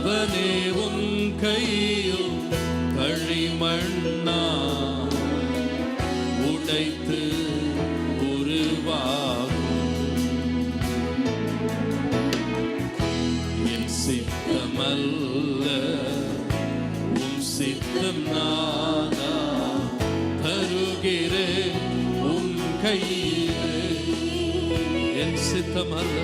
அவனே உன் கையில் களிமண்ணா உடைத்து உருவாகும். என் சித்தமல்ல உம் சித்தம் நானா தருகிறேன் உன் கையிலே. என் சித்தமல்ல.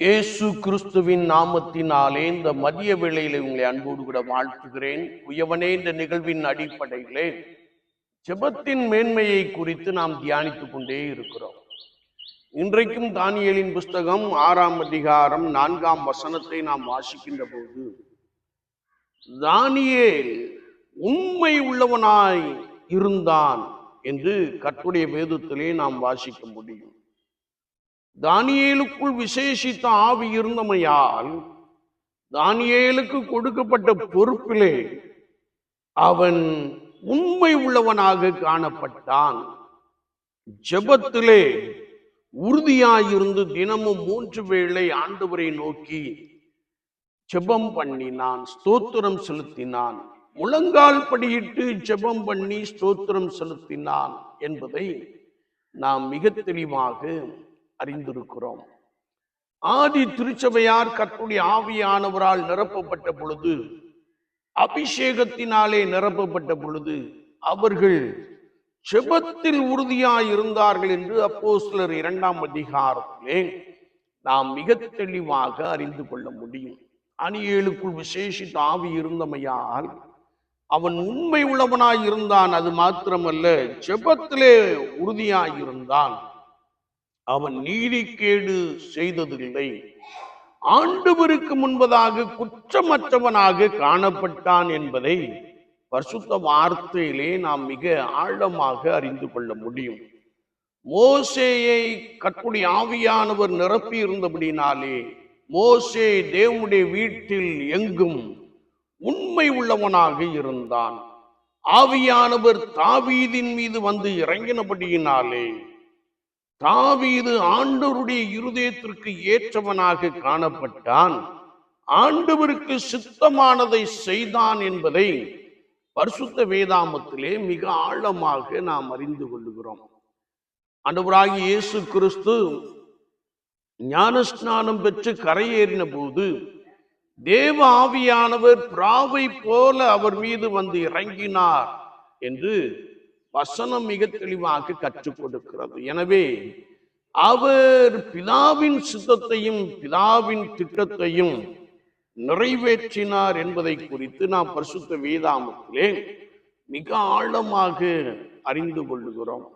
இயேசு கிறிஸ்துவின் நாமத்தினாலே இந்த மதிய வேளையிலே உங்களை அன்போடு கூட வாழ்த்துகிறேன். உயவனே, இந்த நிகழ்வின் அடிப்படையிலே ஜெபத்தின் மேன்மையை குறித்து நாம் தியானித்துக் கொண்டே இருக்கிறோம். இன்றைக்கும் தானியேலின் புஸ்தகம் 6ஆம் அதிகாரம் 4ஆம் வசனத்தை நாம் வாசிக்கின்ற போது, தானியேல் உண்மை உள்ளவனாய் இருந்தான் என்று கர்த்தருடைய வேதத்திலே நாம் வாசிக்க முடியும். தானியேலுக்குள் விசேஷித்த ஆவி இருந்தமையால் தானியேலுக்கு கொடுக்கப்பட்ட பொறுப்பிலே அவன் உண்மை உள்ளவனாக காணப்பட்டான். ஜெபத்திலே உறுதியாயிருந்து தினமும் 3 வேளை ஆண்டவரை நோக்கி ஜெபம் பண்ணினான், ஸ்தோத்திரம் செலுத்தினான். முழங்கால் படியிட்டு ஜெபம் பண்ணி ஸ்தோத்திரம் செலுத்தினான் என்பதை நாம் மிக தெளிவாக அறிந்திருக்கிறோம். ஆதி திருச்சபையார் கர்த்தருடைய ஆவியானவரால் நிரப்பப்பட்ட பொழுது, அபிஷேகத்தினாலே நிரப்பப்பட்ட பொழுது அவர்கள் ஜெபத்தில் உறுதியாய் இருந்தார்கள் என்று அப்போஸ்தலர் 2ஆம் அதிகாரத்திலே நாம் மிக தெளிவாக அறிந்து கொள்ள முடியும். தானியேலுக்குள் விசேஷித்த ஆவி இருந்தமையால் அவன் உண்மை உள்ளவனாய் இருந்தான். அது மாத்திரமல்ல, ஜெபத்திலே உறுதியாய் இருந்தான். அவன் நீதிகேடு செய்ததில்லை. ஆண்டவருக்கு முன்பதாக குற்றமற்றவனாக காணப்பட்டான் என்பதை பரிசுத்த வார்த்தையிலே நாம் மிக ஆழமாக அறிந்து கொள்ள முடியும். மோசேயை கர்த்தருடைய ஆவியானவர் நிரப்பி இருந்தபடினாலே மோசே தேவனுடைய வீட்டில் எங்கும் உண்மை உள்ளவனாக இருந்தான். ஆவியானவர் தாவீதின் மீது வந்து இறங்கினபடியினாலே தாவீது ஆண்டவருடைய இருதயத்திற்கு ஏற்றவனாக காணப்பட்டான். ஆண்டவருக்கு சித்தமானதை செய்தான் என்பதை பரிசுத்த வேதாமத்திலே மிக ஆழமாக நாம் அறிந்து கொள்ளுகிறோம். ஆண்டவராகிய இயேசு கிறிஸ்து ஞானஸ்நானம் பெற்று கரையேறின போது தேவ ஆவியானவர் பிராவை போல அவர் மீது வந்து இறங்கினார் என்று வசனம் மிக தெளிவாக கற்றுக் கொடுக்கிறது. எனவே அவர் பிதாவின் சித்தத்தையும் பிதாவின் திட்டத்தையும் நிறைவேற்றினார் என்பதை குறித்து நாம் பரிசுத்த வேதாமத்திலே மிக ஆழமாக அறிந்து கொள்ளுகிறோம்.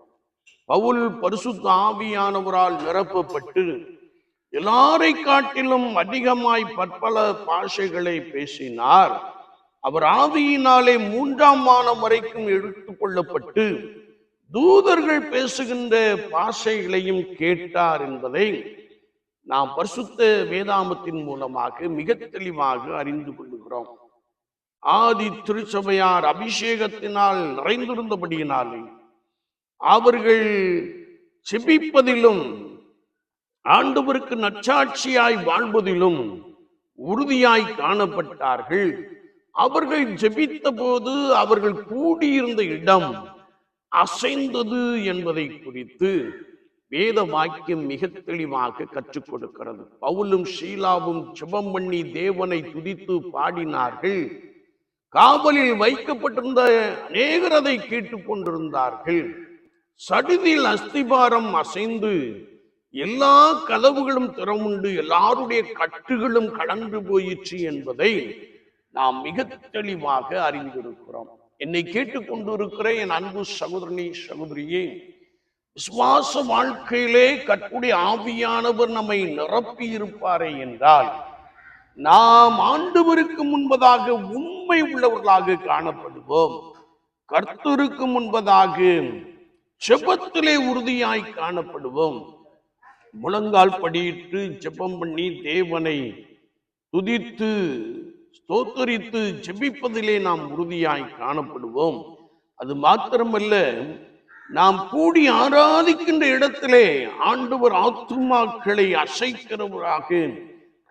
பவுல் பரிசுத்த ஆவியானவரால் நிரப்பப்பட்டு எல்லாரை காட்டிலும் அதிகமாய் பற்பல பாஷைகளை பேசினார். அவர் ஆவியினாலே 3ஆம் வானம் வரைக்கும் எடுத்துக் கொள்ளப்பட்டு தூதர்கள் பேசுகின்ற பாஷைகளையும் கேட்டார் என்பதை நாம் பரிசுத்த வேதாமத்தின் மூலமாக மிக தெளிவாக அறிந்து கொள்ளுகிறோம். ஆதி திருச்சபையார் அபிஷேகத்தினால் நிறைந்திருந்தபடியினாலே அவர்கள் செபிப்பதிலும் ஆண்டவருக்கு நற்சாட்சியாய் வாழ்வதிலும் உறுதியாய் காணப்பட்டார்கள். அவர்கள் ஜெபித்த போது அவர்கள் கூடியிருந்த இடம் அசைந்தது என்பதை குறித்து வேத வாக்கியம் மிக தெளிவாக கற்றுக் கொடுக்கிறது. பவுலும் ஷீலாவும் ஜெபம் பண்ணி தேவனை துதித்து பாடினார்கள். காவலில் வைக்கப்பட்டிருந்த அநேகர் அதை கேட்டுக் கொண்டிருந்தார்கள். சடுதியில் அஸ்திபாரம் அசைந்து எல்லா கதவுகளும் திறமுண்டு, எல்லாருடைய கட்டுகளும் கடந்து போயிற்று என்பதை நாம் மிக தெளிவாக அறிந்திருக்கிறோம். என்னை கேட்டுக்கொண்டிருக்கிற என் அன்பு சகோதரனே, சகோதரியே, விசுவாச வாழ்க்கையிலே கர்த்தருடைய ஆவியானவர் நம்மை நிரப்பி இருப்பாரே என்றால் நாம் ஆண்டவருக்கு முன்பதாக உண்மை உள்ளவர்களாக காணப்படுவோம். கர்த்தருக்கு முன்பதாக ஜெபத்திலே உறுதியாய் காணப்படுவோம். முழங்கால் படியிட்டு ஜெபம் பண்ணி தேவனை துதித்து ஸ்தோத்தரித்து ஜெபிப்பதிலே நாம் உறுதியாய் காணப்படுவோம். அது மாத்திரமல்ல, நாம் கூடி ஆராதிக்கின்ற இடத்திலே ஆண்டவர் ஆத்துமாக்களை அசைக்கிறவராக,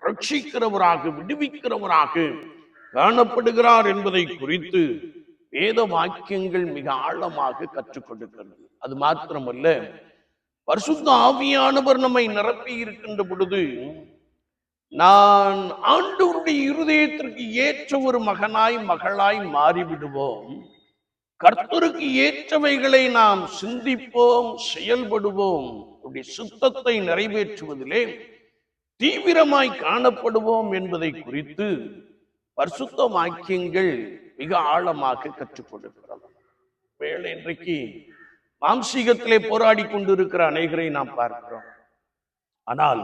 ரட்சிக்கிறவராக, விடுவிக்கிறவராக காணப்படுகிறார் என்பதை குறித்து வேத வாக்கியங்கள் மிக ஆழமாக கற்றுக் கொடுக்கிறது. அது மாத்திரமல்ல, பரிசுத்த ஆவியானவர் நம்மை நிரப்பி இருக்கின்ற பொழுது நான் ஆண்டவருடைய இருதயத்திற்கு ஏற்ற ஒரு மகனாய், மகளாய் மாறிவிடுவோம். கர்த்தருக்கு ஏற்றவைகளை நாம் சிந்திப்போம், செயல்படுவோம். அவருடைய சுத்தத்தை நிறைவேற்றுவதிலே தீவிரமாய் காணப்படுவோம் என்பதை குறித்து பரிசுத்த வாக்கியங்கள் மிக ஆழமாக கற்றுக் கொடுக்கிறது. வேளை இன்றைக்கு மாம்சீகத்திலே போராடி கொண்டிருக்கிற அநேகரை நாம் பார்க்கிறோம். ஆனால்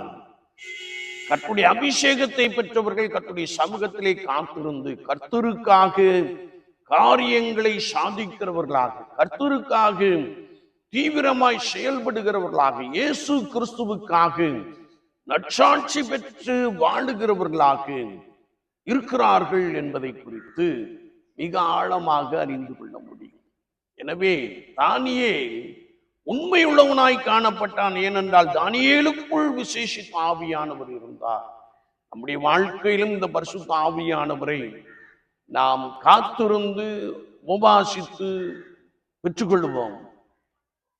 கர்த்தருடைய அபிஷேகத்தை பெற்றவர்கள் கர்த்தருடைய சமூகத்திலே காத்திருந்து கர்த்தருக்காக காரியங்களை சாதிக்கிறவர்களாக, கர்த்தருக்காக தீவிரமாய் செயல்படுகிறவர்களாக, இயேசு கிறிஸ்துவுக்காக நற்சாட்சி பெற்று வாழுகிறவர்களாக இருக்கிறார்கள் என்பதை குறித்து மிக ஆழமாக அறிந்து கொள்ள முடியும். எனவே தானியேல் உண்மையுள்ளவனாய் காணப்பட்டான். ஏனென்றால் தானியேலுக்குள் விசேஷித்த ஆவியானவர் இருந்தார். நம்முடைய வாழ்க்கையிலும் இந்த பரிசுத்த ஆவியானவரை நாம் காத்திருந்து உபவாசித்து பெற்றுக்கொள்வோம்.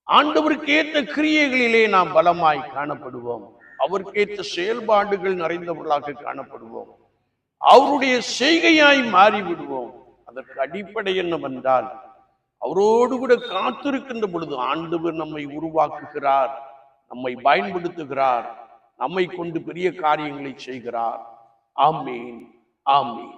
ஆண்டவருக்கு ஏற்ற கிரியைகளிலே நாம் பலமாய் காணப்படுவோம். அவருக்கேற்ற செயல்பாடுகள் நிறைந்தவர்களாக காணப்படுவோம். அவருடைய செய்கையாய் மாறிவிடுவோம். அதற்கு அடிப்படை என்னவென்றால், அவரோடு கூட காத்திருக்கின்ற பொழுது ஆண்டவர் நம்மை உருவாக்குகிறார், நம்மை பயன்படுத்துகிறார், நம்மை கொண்டு பெரிய காரியங்களை செய்கிறார். ஆமீன், ஆமீன்.